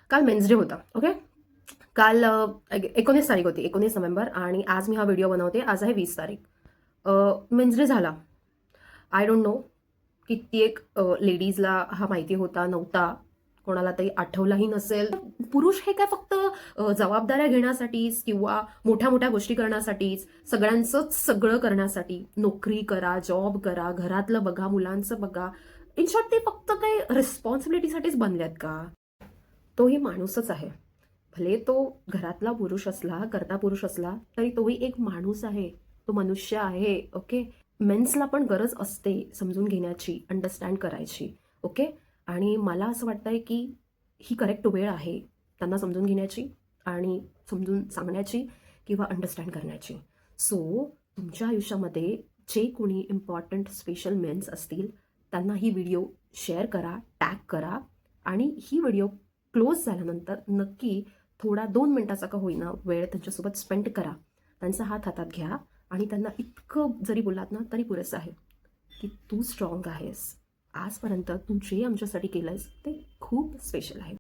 काल men's day होता. Okay. काल 19 तारीख होती, 19 नोव्हेंबर, आणि आज मी हा व्हिडिओ बनवते. आज आहे 20 तारीख. मेन्स डे झाला. आय डोंट नो कित्येक लेडीजला हा माहिती होता, नव्हता, कोणाला तरी आठवलाही नसेल. पुरुष हे काय फक्त जबाबदाऱ्या घेण्यासाठीच किंवा मोठ्या मोठ्या गोष्टी करण्यासाठीच, सगळ्यांचंच सगळं करण्यासाठी, नोकरी करा, जॉब करा, घरातलं बघा, मुलांचं बघा, इन शॉर्ट ते फक्त काही रिस्पॉन्सिबिलिटीसाठीच बनल्यात का? तोही माणूसच आहे. भले तो घरातला पुरुष असला, कर्ता पुरुष असला, तरी तोही एक माणूस आहे, तो मनुष्य आहे. ओके. मेन्सला पण गरज असते समजून घेण्याची, अंडरस्टँड करायची. ओके. आणि मला असं वाटतंय की ही करेक्ट वेळ आहे त्यांना समजून घेण्याची आणि समजून सांगण्याची किंवा अंडरस्टँड करण्याची. सो तुमच्या आयुष्यामध्ये जे कोणी इम्पॉर्टंट स्पेशल मेन्स असतील त्यांना ही व्हिडिओ शेअर करा, टॅग करा, आणि ही व्हिडिओ क्लोज झाल्यानंतर नक्की थोडा 2 मिनिटाचा का होईना वेळ त्यांच्यासोबत स्पेंड करा. त्यांचा हात हातात घ्या आणि त्यांना इतकं जरी बोललात ना तरी पुरेसं आहे की तू स्ट्रॉंग आहेस. आजपर्यंत तू जे आमच्यासाठी केलंयस ते खूप स्पेशल आहे.